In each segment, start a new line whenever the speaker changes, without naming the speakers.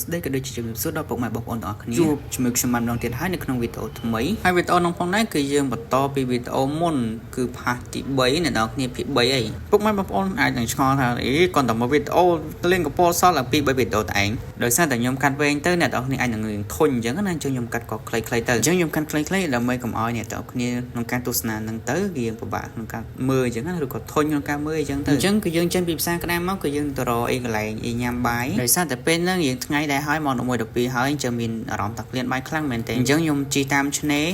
đây cái đôi chỉ chụp số đó bọc mày bọc ổn tỏa khní chụp chụp màn đồng tiền hai nước trong video thứ mấy hai video nông phong nàyคือយើងបន្តពីវីដេអូមុនគឺផាសទី3អ្នកនរគ្នាពី3អីពុកម៉ែបងប្អូនអាចនឹងឆ្ងល់ថាអីគាត់តែមកវីដេអូទៅលេងកពតសល់ឡើងពី3វីដេអូតែឯងដោយសារតែខ្ញុំកាត់វែងទៅអ្នកនរគ្នាអាចនឹងធុញអញ្ចឹងណាអញ្ចឹងខ្ញុំកាត់ក៏ខ្លីៗទៅអញ្ចឹងខ្ញុំកាត់ខ្លីៗដើម្បីកុំឲ្យអ្នកនរគ្នាក្នុងការទស្សនានឹងទៅវាពិបាកក្នុងការមើលអញ្ចឹងណាឬក៏ធុញក្នុងការមើលអញ្ចឹងទៅអញ្ចឹងគឺយើងចេញពីផ្សារក្តាមមកគឺយើងទៅរកអីកន្លែងអីញ៉ាំបាយដោយសារតែពេលហ្នឹងយើងថ្ងៃដែរហើយមក11 12ហើយអញ្ចឹងមានអារម្មណ៍តាក្លៀនបាយខ្លាំងមែនទេអញ្ចឹងខ្ញុំជីតាមឆ្នេរ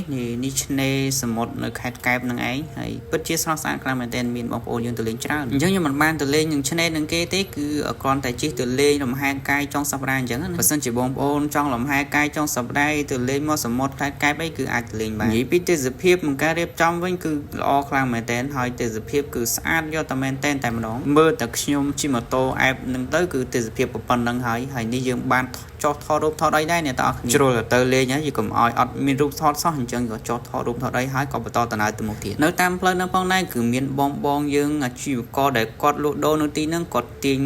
នេះឆ្នេរសមុទ្រនៅខេត្តកែបនឹងឯងហើយពិតជាស្រស់ស្អាតខ្លាំងមែនទេមានបងប្អូនយើងទៅលេងច្រើនអញ្ចឹងខ្ញុំមិនបានទៅលេងនឹងឆ្នេរនឹងគេទេគឺគ្រាន់តែជិះទៅលេងលំហែកាយចុងសប្តាហ៍អញ្ចឹងណាបើសិនជាបងប្អូនចង់លំហែកាយចុងសប្តាហ៍ទៅលេងមកសមុទ្រខេត្តកែបអីគឺអាចទៅលេងបាននិយាយពីទេសភាពក្នុងការរៀបចំវិញគឺល្អខ្លាំងមែនទេហើយទេសភាពគឺស្អាតយកតែមែនតែម្ដងមើលតែខ្ញុំជិះម៉ូតូអែបនឹងទៅគឺទេសភាពប៉ុណ្្នឹងហើយនេះយើងបានចោះថតរូបថតអីដែរអ្នកទាំងអស់គ្នាជ្រុលទៅលេងហើយយើងកុំឲ្យអត់មានរូបថតសោះអញ្ចឹងក៏ចោះថតរូបថតអីហើយក៏បន្តដំណើរទៅមុខទៀតនៅតាមផ្លូវនៅផងដែរគឺមានបងយើងអាជីវករដែលគាត់លក់ដូរនៅទីហ្នឹងគាត់ទាញ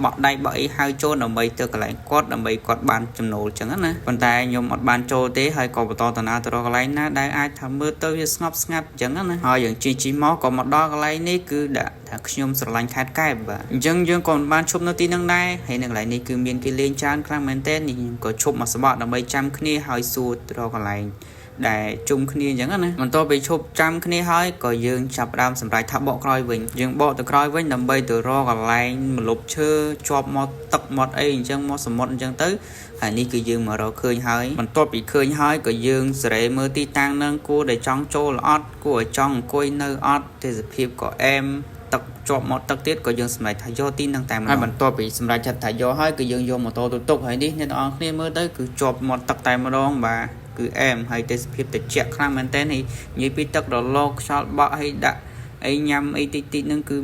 បក់ដៃបក់អីហៅចូលដើម្បីទៅកន្លែងគាត់ដើម្បីគាត់បានចំណូលអញ្ចឹងណាប៉ុន្តែខ្ញុំអត់បានចូលទេហើយក៏បន្តដំណើរទៅរកកន្លែងណាដែលអាចថាមើលទៅវាស្ងប់ស្ងាត់អញ្ចឹងណាហើយយើងជិះមកក៏មកដល់កន្លែងនេះគឺដាក់ថាខ្ញុំស្រឡាញ់ខេត្តកែបបាទអញ្ចឹងយើងក៏បានឈប់នៅទីហ្នឹងដែរហើយនៅកន្លែងនេះគឺមានគេលេងច្រើនខ្លាំងមែនទែននេះខ្ញុំក៏ឈប់មកស្បក់ដើម្បីចាំគ្នាហើយសួរទៅរកកន្លែងដែលជុំគ្នាអញ្ចឹងណាបន្ទាប់ពីឈប់ចាំគ្នាហើយក៏យើងចាប់ផ្ដើមសម្រេចថាបកក្រោយវិញយើងបកទៅក្រោយវិញដើម្បីទៅរកកន្លែងម្លប់ឈើជាប់មកទឹកមាត់អីអញ្ចឹងមកសមុទ្រអញ្ចឹងទៅហើយនេះគឺយើងមករកឃើញហើយបន្ទាប់ពីឃើញហើយក៏យើងសេរីមើលទីតាំងនឹងគួរដែលចង់ចូលអត់គួរឲ្យចង់អង្គុយនៅអត់ទេសភាពក៏អែមទឹកជាប់មកទឹកទៀតក៏យើងសម្រេចថាយកទីនឹងតែម្ដងហើយបន្ទាប់ពីសម្រេចចិត្តថាយកហើយគឺយើងយកម៉ូតូទៅទុកហើយនេះអ្នកនរគ្នាមើលទៅគឺជាប់មកទឹកតែម្ដងបាទគឺអែមហើយទេសភាពត្រជាក់ខ្លាំងមែនតើនិយាយពីទឹករលកខ្យល់បក់ឲ្យដាក់អីញ៉ាំអីតិចហ្នឹងគឺ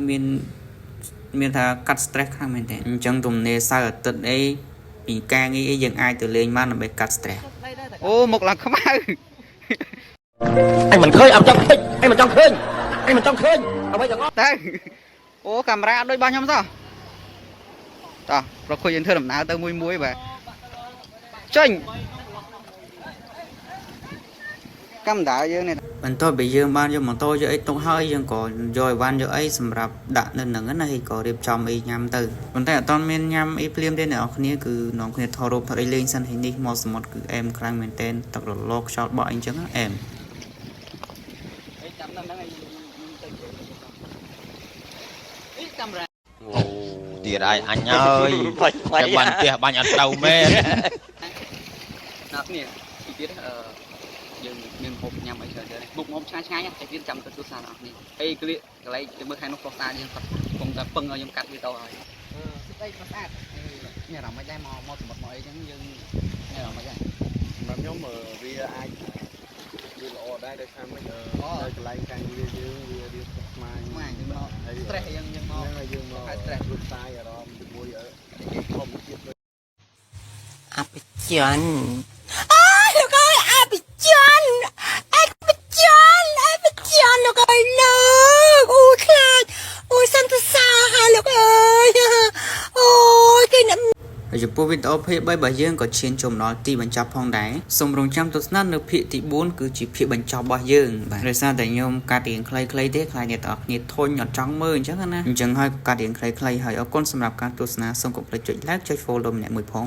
មានថាកាត់ stress ខ្លាំងមែនតើអញ្ចឹងទំនេរសៅរ៍អាទិត្យអីពីការងារអីយើងអាចទៅលេងបានដើម្បីកាត់ stress អូមកឡើងខ្មៅ
អញមិនឃើញអត់ចង់ឃើញអញមិនចង់ឃើញអញមិនចង់ឃើញអ្វីទាំងអស់
ទៅអូកាមេរ៉ាអត់ដូចរបស់ខ្ញុំសោះតោះប្រគួយយើងធ្វើដំណើរទៅមួយបាទចេញកាមេរ៉ាយើងនេះបន្ទាប់ពីយើងបានយកម៉ូតូយកអីទុកហើយយើងក៏យកអីវ៉ាន់យកអីសម្រាប់ដាក់នៅនឹងណាហើយក៏រៀបចំអីញ៉ាំទៅប៉ុន្តែអត់ទាន់មានញ៉ាំអីភ្លាមទេអ្នកនរគ្នាគឺនាំគ្នាថតរូបថតអីលេងសិនហើយនេះមកសមុទ្រគឺអែមខ្លាំងមែនទែនទឹករលកខ្យល់បក់អីចឹងអែមចាំដល់ហ្នឹងឯងអីកាមេរ៉ា
អូទៀតឯងអញហើយចាំបានផ្ទះបាញ់អត់ទៅមែន
អ្នកគ្នាទៀតយើងមានហូបញ៉ាំអីច្រើនទៀតមុខហូបឆ្ងាញ់តែទៀតចាំទៅទស្សនាអ្នកនេះអីក្លៀកកន្លែងទៅមើលខែនោះផ្ោះតាយើងគាត់កំតែពឹងឲ្យខ្ញុំកាត់វីដេអូហើយស្អីក៏ស្អាតមានអារម្មណ៍មិនដែរមកសមុទ្រមកអីចឹងយើងមានអារម្មណ៍មិនដែរ
សម្រាប់ខ្ញុំវាអាចវាល្អដែរដោយសារមិននៅកន្លែងការងារយើងវារៀបស្មាញ
យើងមក stress យើងមក
យើងមក stress រួចតាយអារម្មណ៍ជាមួយធម្មជាតិ
អបជន
លោកអើយអបជនលោកអើយលោកអូយខ្លាចអូយសន្តិសាហើយលោកអើយអូយគេ
ហើយចំពោះវីដេអូភាគ3របស់យើងក៏ឈានចូលដល់ទីបញ្ចប់ផងដែរសូមរងចាំទស្សនានៅភាគទី4គឺជាភាគបញ្ចប់របស់យើងបាទដោយសារតែខ្ញុំកាត់រៀងខ្លីៗទេខ្លាចអ្នកទាំងអស់គ្នាធុញអត់ចង់មើលអញ្ចឹងណាអញ្ចឹងហើយកាត់រៀងខ្លីៗហើយអរគុណសម្រាប់ការទស្សនាសូមកុំភ្លេចចុច like ចុច follow ម្នាក់មួយផង